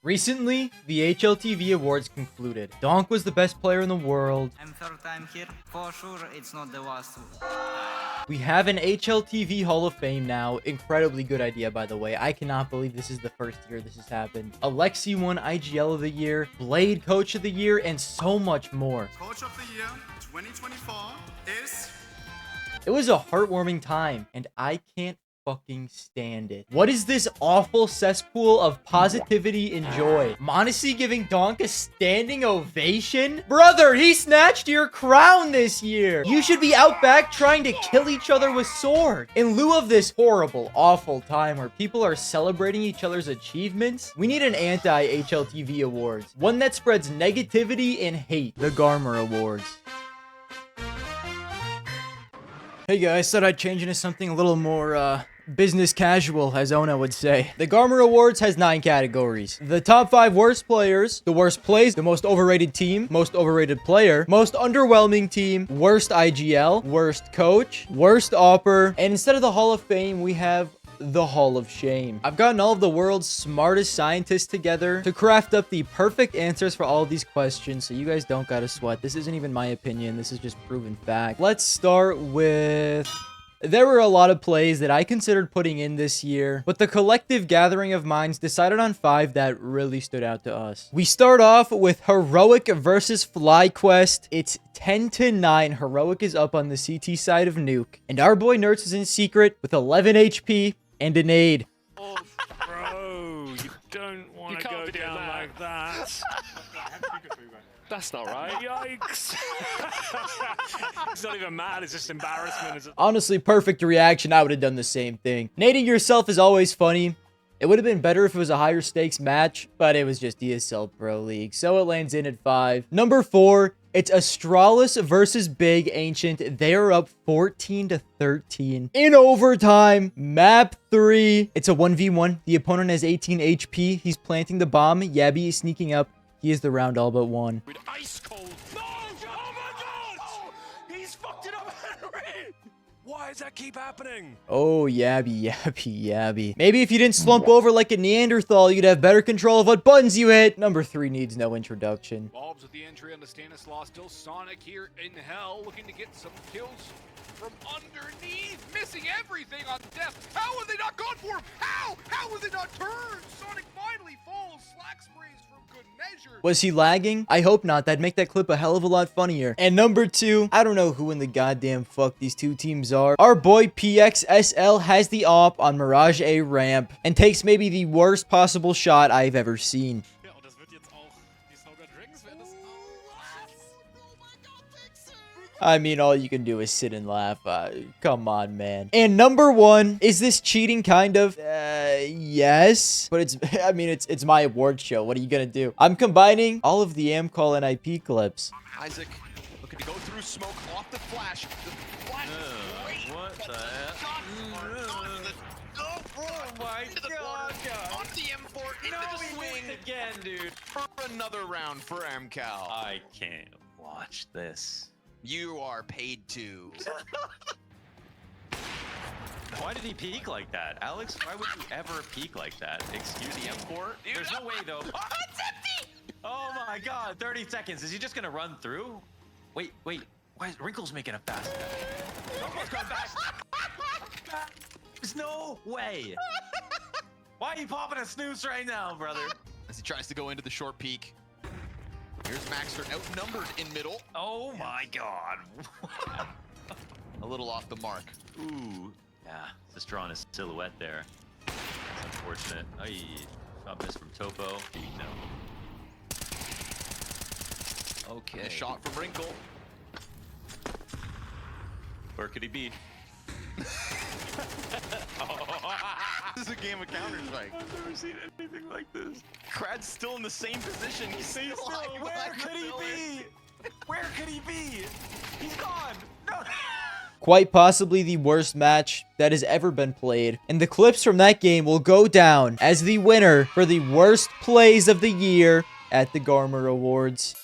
Recently, the HLTV Awards concluded. Donk was the best player in the world. I'm third time here. For sure, it's not the last one. We have an HLTV Hall of Fame now. Incredibly good idea, by the way. I cannot believe this is the first year this has happened. Alexi won IGL of the Year, Blade Coach of the Year, and so much more. Coach of the Year 2024 is... It was a heartwarming time, and I can't fucking stand it. What is this awful cesspool of positivity and joy? Monacy giving Donk a standing ovation? Brother, he snatched your crown this year. You should be out back trying to kill each other with swords. In lieu of this horrible, awful time where people are celebrating each other's achievements, we need an anti-HLTV Awards. One that spreads negativity and hate. The Garmin Awards. Hey guys, thought I'd change into something a little more, business casual, as Ona would say. The Garmin Awards has 9 categories. The top 5 worst players, the worst plays, the most overrated team, most overrated player, most underwhelming team, worst IGL, worst coach, worst awper, and instead of the Hall of Fame, we have the Hall of Shame. I've gotten all of the world's smartest scientists together to craft up the perfect answers for all of these questions, so you guys don't gotta sweat. This isn't even my opinion. This is just proven fact. Let's start with... There were a lot of plays that I considered putting in this year, but the collective gathering of minds decided on 5 that really stood out to us. We start off with Heroic versus FlyQuest. It's 10-9. Heroic is up on the CT side of Nuke, and our boy Nerds is in secret with 11 HP and a nade. Oh, bro, you don't want to go down like that. That's not right. Yikes. It's not even mad, it's just embarrassment. Honestly, perfect reaction. I would have done the same thing. Nading yourself is always funny. It would have been better if it was a higher stakes match, but it was just ESL Pro League, so it lands in at 5. Number 4, it's Astralis versus Big Ancient. They are up 14-13 in overtime. Map 3. It's a 1v1. The opponent has 18 HP. He's planting the bomb. Yabby is sneaking up. He is the round all but one. Ice cold. No! Oh my god! Oh, he's fucked it up, Henry! Why does that keep happening? Oh, Yabby. Maybe if you didn't slump over like a Neanderthal, you'd have better control of what buttons you hit. Number 3 needs no introduction. Bobs with the entry on the Stanislaus. Still Sonic here in hell, looking to get some kills from underneath, missing everything on death. How have they not gone for him? How have they not turned? Sonic finally falls. Slack sprays for good measure. Was he lagging? I hope not. That'd make that clip a hell of a lot funnier. And number 2, I don't know who in the goddamn fuck these two teams are. Our boy PXSL has the op on Mirage A ramp and takes maybe the worst possible shot I've ever seen. I mean, all you can do is sit and laugh. Come on, man. And number 1, is this cheating? Kind of. Yes. But it's, I mean, it's my award show. What are you gonna do? I'm combining all of the AmCall and IP clips. Isaac looking to go through smoke off the flash. The flash is great. What the heck? Oh my god. On the M4 into the swing. Again, dude. For another round for MCal. I can't watch this. You are paid to. Why did he peek like that? Alex, why would you ever peek like that? Excuse the M4? There's no way, though. Oh, it's empty! Oh my god, 30 seconds. Is he just gonna run through? Wait. Why is Wrinkles making a fast? Almost gone back. There's no way. Why are you popping a snooze right now, brother? As he tries to go into the short peak. Here's Maxter outnumbered in middle. Oh my god. A little off the mark. Ooh. Yeah, just drawing a silhouette there. That's unfortunate. Oh, shot miss from Topo. No. Okay. And a shot from Wrinkle. Where could he be? This is a game of Counter-Strike. I've never seen anything like this. Krad's still in the same position. He's still alive. Where could he be? Where could he be? He's gone. No. Quite possibly the worst match that has ever been played. And the clips from that game will go down as the winner for the worst plays of the year at the Garmin Awards.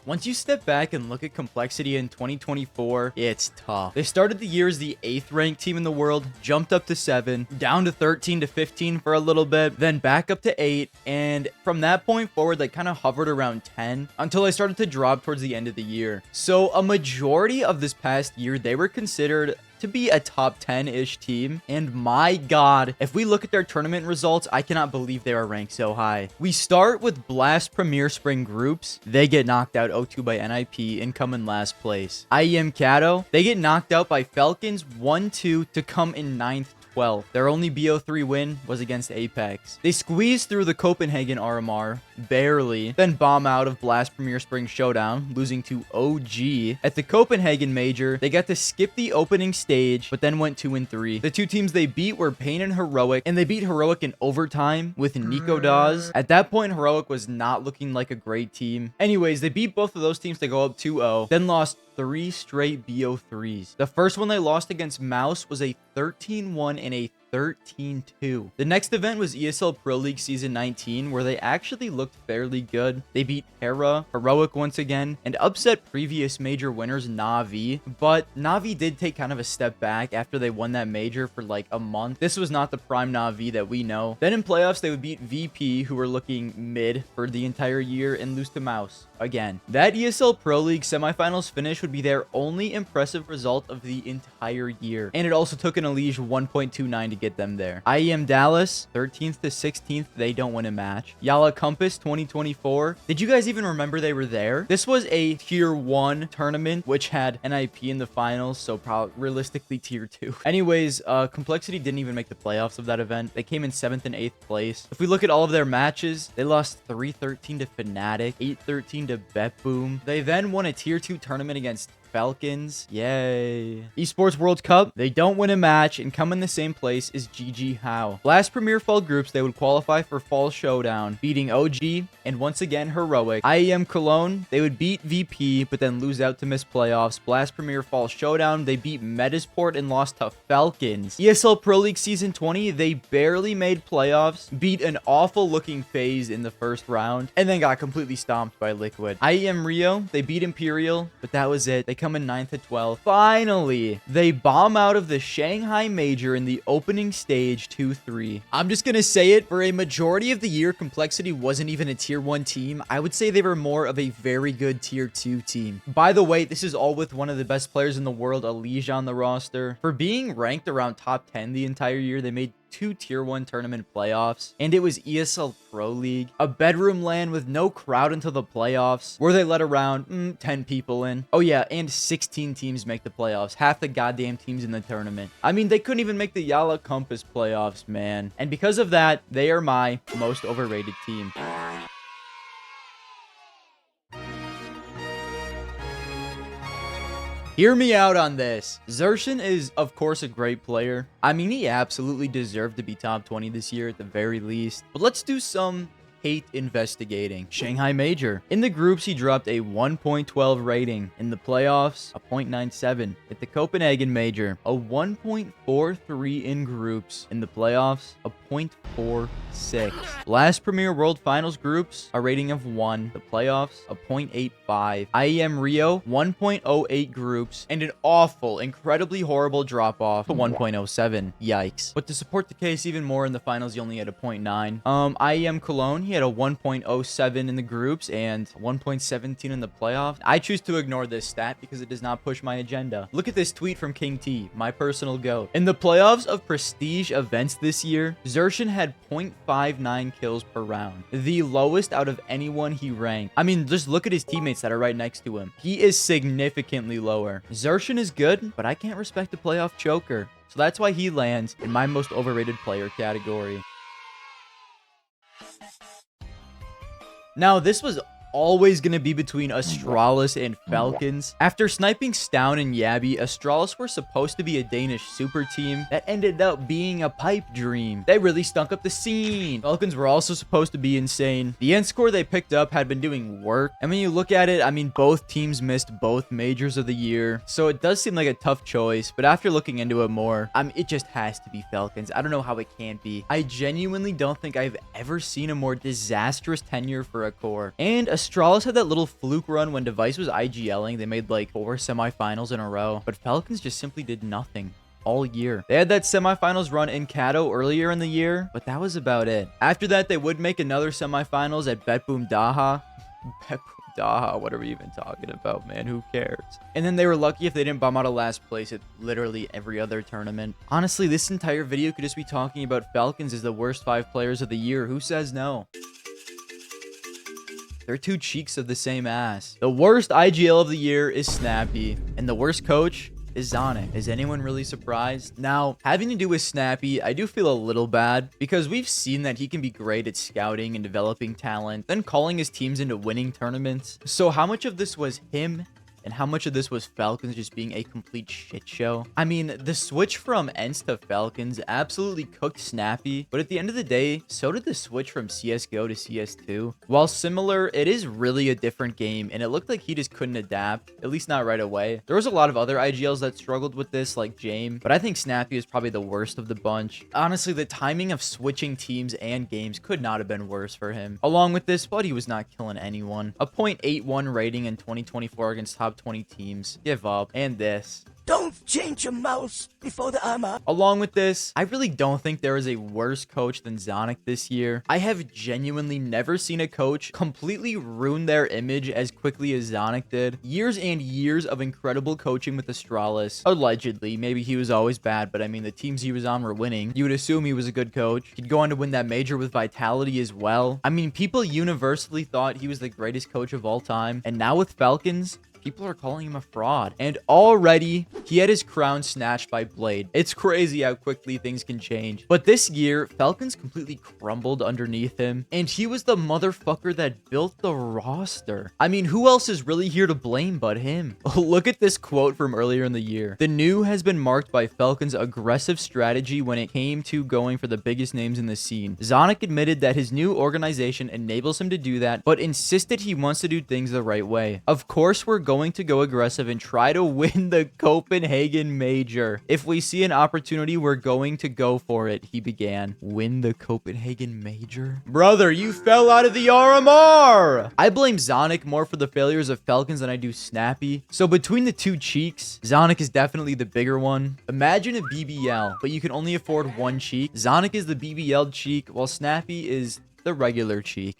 Once you step back and look at Complexity in 2024, it's tough. They started the year as the 8th ranked team in the world, jumped up to 7, down to 13 to 15 for a little bit, then back up to 8, and from that point forward, they kind of hovered around 10 until they started to drop towards the end of the year. So a majority of this past year, they were considered to be a top 10-ish team, and my god, if we look at their tournament results, I cannot believe they are ranked so high. We start with Blast Premier Spring Groups. They get knocked out 0-2 by NIP and come in last place. IEM Kato, they get knocked out by Falcons 1-2 to come in 9th. 12th. Their only BO3 win was against Apex. They squeezed through the Copenhagen RMR, barely, then bomb out of Blast Premier Spring Showdown, losing to OG. At the Copenhagen Major, they got to skip the opening stage, but then went 2-3. The two teams they beat were Pain and Heroic, and they beat Heroic in overtime with Nico Dawes. At that point, Heroic was not looking like a great team. Anyways, they beat both of those teams to go up 2-0, then lost 3 straight BO3s. The first one they lost against Mouse was a 13-1 and a 13-2. The next event was ESL Pro League Season 19, where they actually looked fairly good. They beat Hera, Heroic once again, and upset previous major winners Na'Vi. But Na'Vi did take kind of a step back after they won that major for like a month. This was not the prime Na'Vi that we know. Then in playoffs, they would beat VP, who were looking mid for the entire year, and lose to Mouse again. That ESL Pro League semifinals finish would be their only impressive result of the entire year. And it also took an Elige 1.29 to get them there. IEM Dallas, 13th to 16th, they don't win a match. Yala Compass 2024. Did you guys even remember they were there? This was a tier 1 tournament, which had NIP in the finals, so probably realistically tier 2. Anyways, Complexity didn't even make the playoffs of that event. They came in 7th and 8th place. If we look at all of their matches, they lost 3-13 to Fnatic, 8-13 to BetBoom. They then won a tier 2 tournament against Falcons. Yay. Esports World Cup, they don't win a match and come in the same place as GG How. Last Premier Fall groups, they would qualify for Fall Showdown, beating OG and once again Heroic. IEM Cologne, they would beat VP but then lose out to miss playoffs. Blast Premier Fall Showdown, they beat Metasport and lost to Falcons. ESL Pro League Season 20, they barely made playoffs, beat an awful looking FaZe in the first round, and then got completely stomped by Liquid. IEM Rio, they beat Imperial, but that was it. They come in 9th to 12th. Finally, they bomb out of the Shanghai Major in the opening stage 2-3. I'm just gonna say it, for a majority of the year, Complexity wasn't even a tier 1 team. I would say they were more of a very good tier 2 team. By the way, this is all with one of the best players in the world, Elige, on the roster. For being ranked around top 10 the entire year, they made 2 tier 1 tournament playoffs, and it was ESL Pro League, a bedroom LAN with no crowd until the playoffs, where they let around 10 people in. Oh yeah, and 16 teams make the playoffs, half the goddamn teams in the tournament. I mean, they couldn't even make the Yala Compass playoffs, man. And because of that, they are my most overrated team. Hear me out on this. Xerxon is, of course, a great player. I mean, he absolutely deserved to be top 20 this year at the very least. But let's do some hate investigating. Shanghai Major. In the groups, he dropped a 1.12 rating. In the playoffs, a 0.97. At the Copenhagen Major, a 1.43 in groups. In the playoffs, a 0.46. Last Premier World Finals groups, a rating of 1. The playoffs, a 0.85. IEM Rio, 1.08 groups, and an awful, incredibly horrible drop-off to 1.07. Yikes. But to support the case even more in the finals, he only had a 0.9. IEM Cologne, he had a 1.07 in the groups and 1.17 in the playoffs. I choose to ignore this stat because it does not push my agenda. Look at this tweet from King T, my personal GOAT. In the playoffs of prestige events this year, Xerxon had 0.59 kills per round, the lowest out of anyone he ranked. I mean, just look at his teammates that are right next to him. He is significantly lower. Xerxon is good, but I can't respect a playoff choker. So that's why he lands in my most overrated player category. Now, this was always going to be between Astralis and Falcons. After sniping Stown and Yabby, Astralis were supposed to be a Danish super team that ended up being a pipe dream. They really stunk up the scene. Falcons were also supposed to be insane. The end score they picked up had been doing work. And when you look at it, I mean, both teams missed both majors of the year. So it does seem like a tough choice, but after looking into it more, it just has to be Falcons. I don't know how it can't be. I genuinely don't think I've ever seen a more disastrous tenure for a core. And Astralis had that little fluke run when Device was IGLing. They made like 4 semifinals in a row, but Falcons just simply did nothing all year. They had that semifinals run in Kato earlier in the year, but that was about it. After that, they would make another semifinals at Bet Boom Daha. Bet Boom Daha, what are we even talking about, man? Who cares? And then they were lucky if they didn't bomb out of last place at literally every other tournament. Honestly, this entire video could just be talking about Falcons as the worst 5 players of the year. Who says no? They're 2 cheeks of the same ass. The worst IGL of the year is Snappy, and the worst coach is Zonic. Is anyone really surprised? Now, having to do with Snappy, I do feel a little bad because we've seen that he can be great at scouting and developing talent, then calling his teams into winning tournaments. So how much of this was him and how much of this was Falcons just being a complete shit show? I mean, the switch from Ents to Falcons absolutely cooked Snappy, but at the end of the day, so did the switch from CSGO to CS2. While similar, it is really a different game, and it looked like he just couldn't adapt, at least not right away. There was a lot of other IGLs that struggled with this, like Jame, but I think Snappy is probably the worst of the bunch. Honestly, the timing of switching teams and games could not have been worse for him. Along with this, Buddy was not killing anyone. A .81 rating in 2024 against top 20 teams. Give up. And this. Don't change your mouse before the armor. Along with this, I really don't think there is a worse coach than Zonic this year. I have genuinely never seen a coach completely ruin their image as quickly as Zonic did. Years and years of incredible coaching with Astralis. Allegedly, maybe he was always bad, but I mean, the teams he was on were winning. You would assume he was a good coach. He'd go on to win that major with Vitality as well. I mean, people universally thought he was the greatest coach of all time. And now with Falcons, people are calling him a fraud. And already, he had his crown snatched by Blade. It's crazy how quickly things can change. But this year, Falcons completely crumbled underneath him. And he was the motherfucker that built the roster. I mean, who else is really here to blame but him? Look at this quote from earlier in the year. The new has been marked by Falcons' aggressive strategy when it came to going for the biggest names in the scene. Zonic admitted that his new organization enables him to do that, but insisted he wants to do things the right way. Of course, we're going to go aggressive and try to win the Copenhagen Major. If we see an opportunity, we're going to go for it, he began. Win the Copenhagen Major? Brother, you fell out of the RMR! I blame Zonic more for the failures of Falcons than I do Snappy. So between the 2 cheeks, Zonic is definitely the bigger one. Imagine a BBL, but you can only afford 1 cheek. Zonic is the BBL cheek, while Snappy is the regular cheek.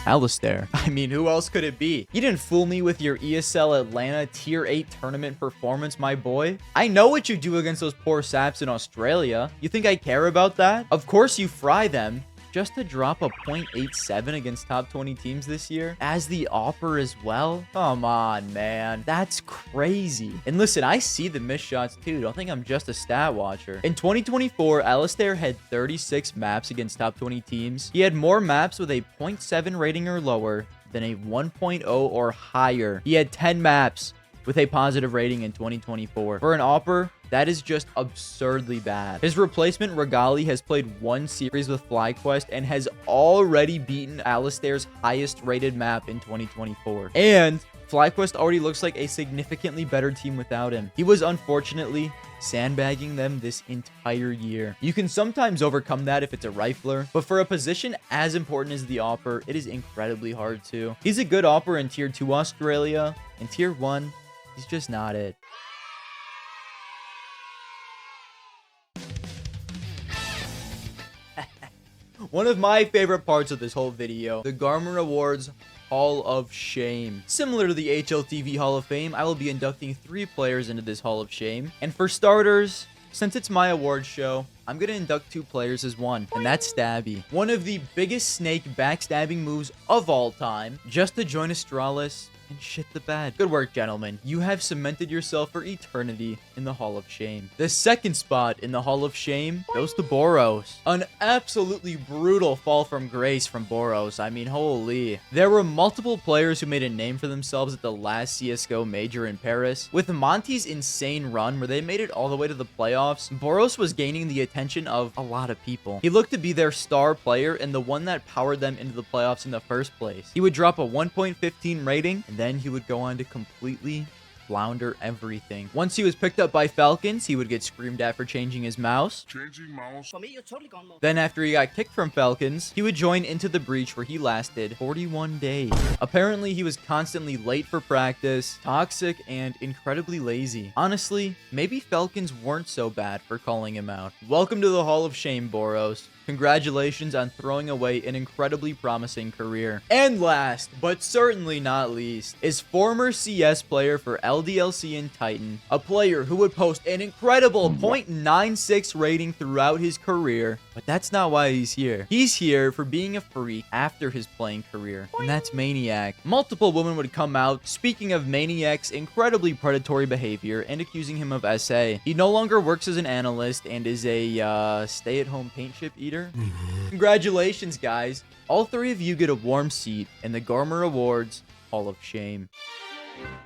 Alistair. I mean, who else could it be? You didn't fool me with your ESL Atlanta Tier 8 tournament performance, my boy. I know what you do against those poor saps in Australia. You think I care about that? Of course you fry them. Just to drop a .87 against top 20 teams this year as the awper as well. Come on, man. That's crazy. And listen, I see the missed shots too. Don't think I'm just a stat watcher. In 2024, Alistair had 36 maps against top 20 teams. He had more maps with a .7 rating or lower than a 1.0 or higher. He had 10 maps with a positive rating in 2024. For an awper, that is just absurdly bad. His replacement, Regali, has played 1 series with FlyQuest and has already beaten Alistair's highest rated map in 2024. And FlyQuest already looks like a significantly better team without him. He was unfortunately sandbagging them this entire year. You can sometimes overcome that if it's a rifler, but for a position as important as the awper, it is incredibly hard to. He's a good awper in Tier 2 Australia. In Tier 1, he's just not it. One of my favorite parts of this whole video, the Garmin Awards Hall of Shame. Similar to the HLTV Hall of Fame, I will be inducting 3 players into this Hall of Shame. And for starters, since it's my awards show, I'm going to induct 2 players as one, and that's Stabby. One of the biggest snake backstabbing moves of all time, just to join Astralis and shit the bed. Good work, gentlemen. You have cemented yourself for eternity in the Hall of Shame. The second spot in the Hall of Shame goes to Boros. An absolutely brutal fall from grace from Boros. I mean, holy. There were multiple players who made a name for themselves at the last CSGO major in Paris. With Monty's insane run where they made it all the way to the playoffs, Boros was gaining the attention of a lot of people. He looked to be their star player and the one that powered them into the playoffs in the first place. He would drop a 1.15 rating, and then he would go on to completely flounder everything. Once he was picked up by Falcons, he would get screamed at for changing his mouse. For me, you're totally gone mode. Then after he got kicked from Falcons, he would join Into the Breach, where he lasted 41 days. Apparently, he was constantly late for practice, toxic, and incredibly lazy. Honestly, maybe Falcons weren't so bad for calling him out. Welcome to the Hall of Shame, Boros. Congratulations on throwing away an incredibly promising career. And last, but certainly not least, is former CS player for LDLC and Titan, a player who would post an incredible .96 rating throughout his career, but that's not why he's here. He's here for being a freak after his playing career, and that's Maniac. Multiple women would come out speaking of Maniac's incredibly predatory behavior and accusing him of SA. He no longer works as an analyst and is a stay-at-home paint chip eater. Congratulations, guys. All three of you get a warm seat in the Garmin Awards Hall of Shame.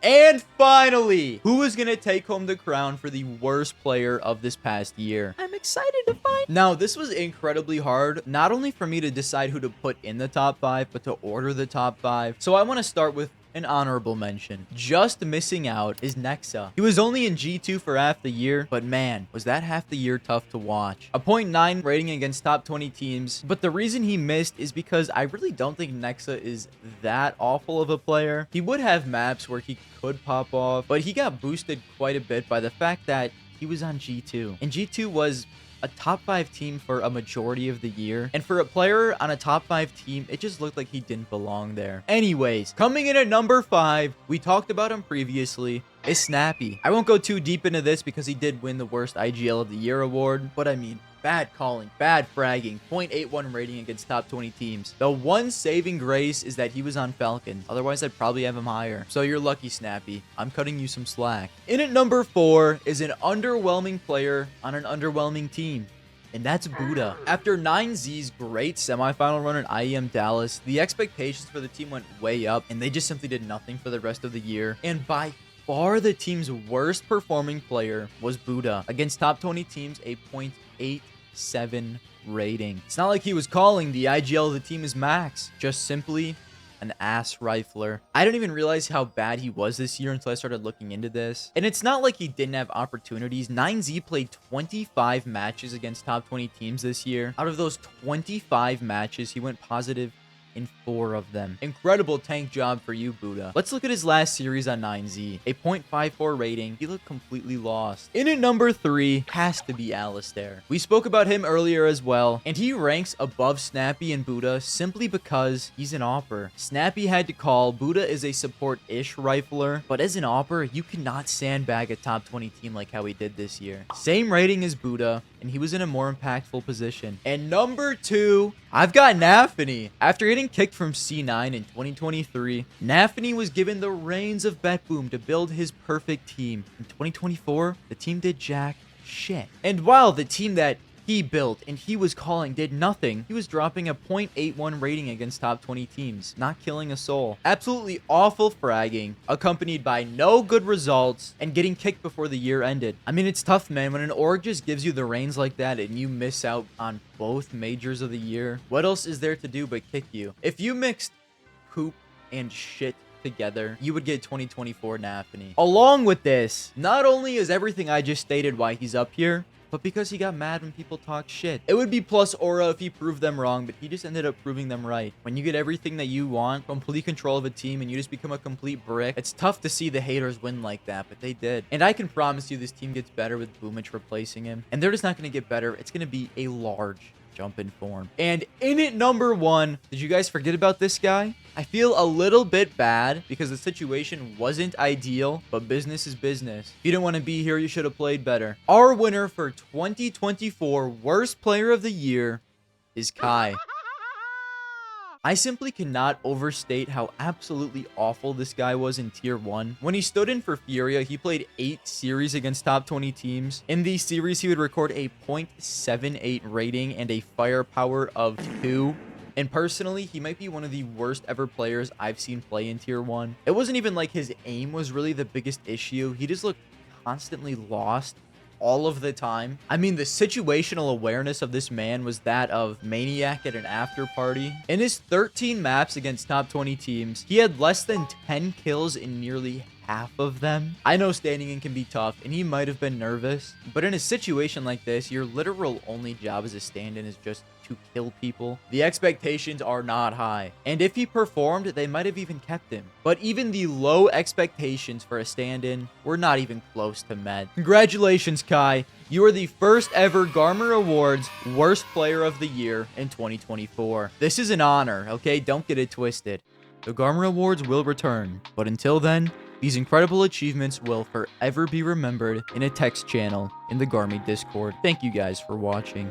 And finally, who is going to take home the crown for the worst player of this past year? I'm excited to find. Now, this was incredibly hard, not only for me to decide who to put in the top 5, but to order the top 5. So I want to start with an honorable mention. Just missing out is Nexa. He was only in G2 for half the year, but man, was that half the year tough to watch. A .9 rating against top 20 teams, but the reason he missed is because I really don't think Nexa is that awful of a player. He would have maps where he could pop off, but he got boosted quite a bit by the fact that he was on G2. And G2 was a top 5 team for a majority of the year, and for a player on a top 5 team, it just looked like he didn't belong there. Anyways, coming in at number 5, we talked about him previously, is Snappy. I won't go too deep into this because he did win the worst IGL of the year award, but I mean, bad calling, bad fragging, .81 rating against top 20 teams. The one saving grace is that he was on Falcons. Otherwise, I'd probably have him higher. So you're lucky, Snappy. I'm cutting you some slack. In at number 4 is an underwhelming player on an underwhelming team, and that's Buddha. After 9Z's great semifinal run at IEM Dallas, the expectations for the team went way up, and they just simply did nothing for the rest of the year. And by far, the team's worst performing player was Buddha. Against top 20 teams, a .87 rating. It's not like he was calling the IGL of the team as max, just simply an ass rifler. I didn't even realize how bad he was this year until I started looking into this. And it's not like he didn't have opportunities. 9Z played 25 matches against top 20 teams this year. Out of those 25 matches, he went positive in 4 of them. Incredible tank job for you, Buddha. Let's look at his last series on 9Z. A .54 rating. He looked completely lost. In at number 3 has to be Alistair. We spoke about him earlier as well, and he ranks above Snappy and Buddha simply because he's an awper. Snappy had to call. Buddha is a support-ish rifler, but as an awper, you cannot sandbag a top 20 team like how he did this year. Same rating as Buddha, and he was in a more impactful position. And number 2, I've got Nafany. After getting kicked from C9 in 2023, Nafany was given the reins of BetBoom to build his perfect team. In 2024, the team did jack shit. And while the team that he built and he was calling did nothing, he was dropping a .81 rating against top 20 teams, not killing a soul. Absolutely awful fragging, accompanied by no good results, and getting kicked before the year ended. I mean, it's tough, man. When an org just gives you the reins like that and you miss out on both majors of the year, what else is there to do but kick you? If you mixed poop and shit together, you would get 2024 Nafany. Along with this, not only is everything I just stated why he's up here, but because he got mad when people talk shit. It would be plus aura if he proved them wrong, but he just ended up proving them right. When you get everything that you want, complete control of a team, and you just become a complete brick, it's tough to see the haters win like that, but they did. And I can promise you this team gets better with Boomich replacing him. And they're just not going to get better. It's going to be a large jump in form. And in at number 1, did you guys forget about this guy? I feel a little bit bad because the situation wasn't ideal, but business is business. If you didn't want to be here, you should have played better. Our winner for 2024 Worst Player of the Year is Kai. I simply cannot overstate how absolutely awful this guy was in Tier 1. When he stood in for Furia, he played 8 series against top 20 teams. In these series, he would record a .78 rating and a firepower of 2. And personally, he might be one of the worst ever players I've seen play in Tier 1. It wasn't even like his aim was really the biggest issue. He just looked constantly lost all of the time. I mean, the situational awareness of this man was that of Maniac at an after party. In his 13 maps against top 20 teams, he had less than 10 kills in nearly half of them. I know standing in can be tough, and he might have been nervous, but in a situation like this, your literal only job as a stand-in is just to kill people. The expectations are not high, and if he performed, they might have even kept him. But even the low expectations for a stand-in were not even close to met. Congratulations, Kai. You are the first ever Garmin Awards Worst Player of the Year in 2024. This is an honor, okay? Don't get it twisted. The Garmin Awards will return, but until then, these incredible achievements will forever be remembered in a text channel in the Garmin Discord. Thank you guys for watching.